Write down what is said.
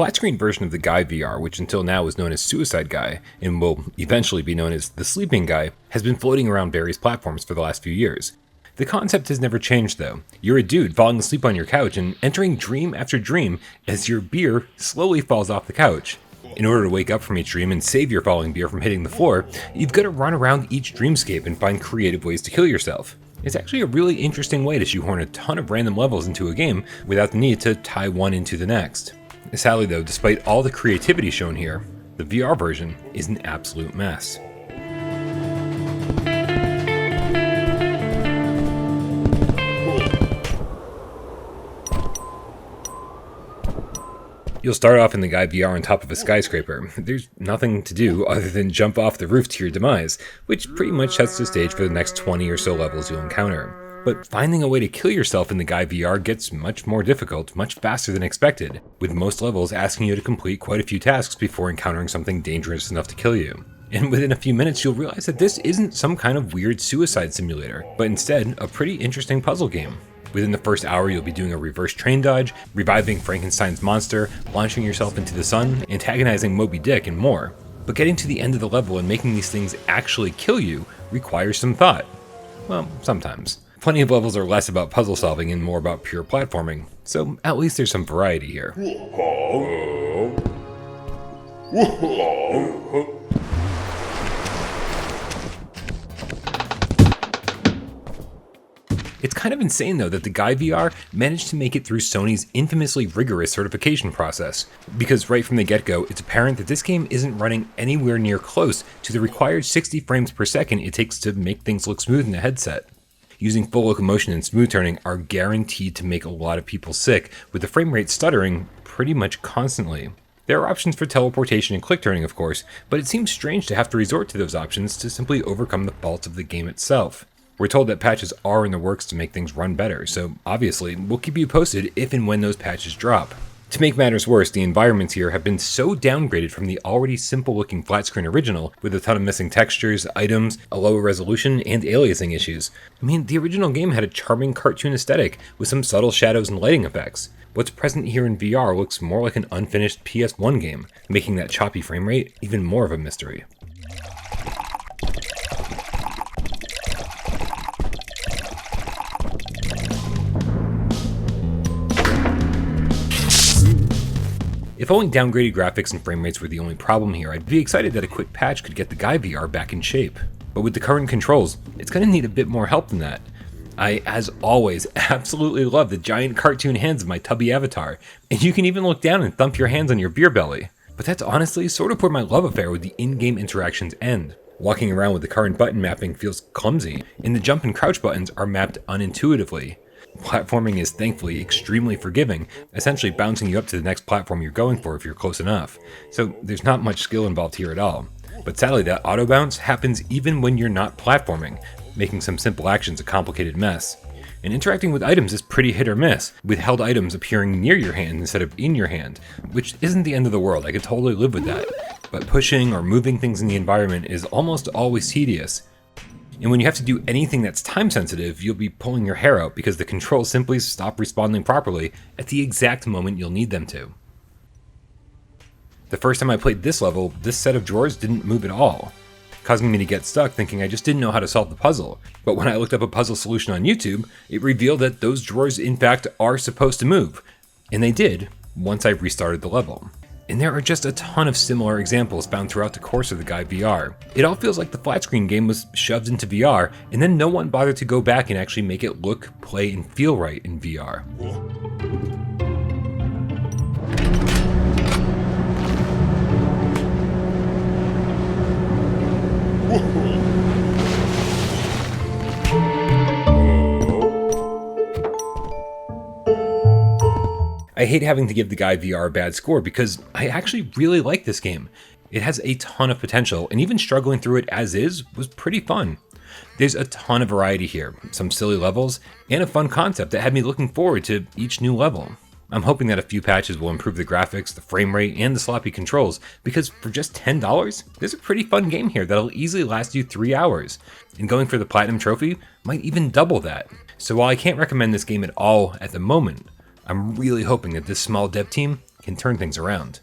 flat screen version of the Guy VR, which until now was known as Suicide Guy, and will eventually be known as the Sleeping Guy, has been floating around various platforms for the last few years. The concept has never changed though. You're a dude falling asleep on your couch and entering dream after dream as your beer slowly falls off the couch. In order to wake up from each dream and save your falling beer from hitting the floor, you've got to run around each dreamscape and find creative ways to kill yourself. It's actually a really interesting way to shoehorn a ton of random levels into a game without the need to tie one into the next. Sadly though, despite all the creativity shown here, the VR version is an absolute mess. You'll start off in the Guy VR on top of a skyscraper. There's nothing to do other than jump off the roof to your demise, which pretty much sets the stage for the next 20 or so levels you'll encounter. But finding a way to kill yourself in the Guy VR gets much more difficult, much faster than expected, with most levels asking you to complete quite a few tasks before encountering something dangerous enough to kill you. And within a few minutes you'll realize that this isn't some kind of weird suicide simulator, but instead a pretty interesting puzzle game. Within the first hour, you'll be doing a reverse train dodge, reviving Frankenstein's monster, launching yourself into the sun, antagonizing Moby Dick, and more. But getting to the end of the level and making these things actually kill you requires some thought. Well, sometimes. Plenty of levels are less about puzzle solving and more about pure platforming, so at least there's some variety here. It's kind of insane though that the Guy VR managed to make it through Sony's infamously rigorous certification process, because right from the get-go, it's apparent that this game isn't running anywhere near close to the required 60 frames per second it takes to make things look smooth in a headset. Using full locomotion and smooth turning are guaranteed to make a lot of people sick, with the frame rate stuttering pretty much constantly. There are options for teleportation and click turning of course, but it seems strange to have to resort to those options to simply overcome the faults of the game itself. We're told that patches are in the works to make things run better, so obviously we'll keep you posted if and when those patches drop. To make matters worse, the environments here have been so downgraded from the already simple looking flat screen original, with a ton of missing textures, items, a lower resolution, and aliasing issues. I mean, the original game had a charming cartoon aesthetic with some subtle shadows and lighting effects. What's present here in VR looks more like an unfinished PS1 game, making that choppy frame rate even more of a mystery. If only downgraded graphics and frame rates were the only problem here, I'd be excited that a quick patch could get the Guy VR back in shape. But with the current controls, it's going to need a bit more help than that. I, as always, absolutely love the giant cartoon hands of my tubby avatar, and you can even look down and thump your hands on your beer belly. But that's honestly sort of where my love affair with the in-game interactions end. Walking around with the current button mapping feels clumsy, and the jump and crouch buttons are mapped unintuitively. Platforming is thankfully extremely forgiving, essentially bouncing you up to the next platform you're going for if you're close enough. So there's not much skill involved here at all. But sadly that auto bounce happens even when you're not platforming, making some simple actions a complicated mess. And interacting with items is pretty hit or miss, with held items appearing near your hand instead of in your hand, which isn't the end of the world, I could totally live with that. But pushing or moving things in the environment is almost always tedious. And when you have to do anything that's time sensitive, you'll be pulling your hair out because the controls simply stop responding properly at the exact moment you'll need them to. The first time I played this level, this set of drawers didn't move at all, causing me to get stuck thinking I just didn't know how to solve the puzzle. But when I looked up a puzzle solution on YouTube, it revealed that those drawers in fact are supposed to move. And they did, once I restarted the level. And there are just a ton of similar examples found throughout the course of the Guy VR. It all feels like the flat screen game was shoved into VR, and then no one bothered to go back and actually make it look, play, and feel right in VR. I hate having to give the Guy VR a bad score because I actually really like this game. It has a ton of potential, and even struggling through it as is was pretty fun. There's a ton of variety here, some silly levels, and a fun concept that had me looking forward to each new level. I'm hoping that a few patches will improve the graphics, the frame rate, and the sloppy controls, because for just $10, there's a pretty fun game here that'll easily last you 3 hours, and going for the Platinum Trophy might even double that. So while I can't recommend this game at all at the moment, I'm really hoping that this small dev team can turn things around.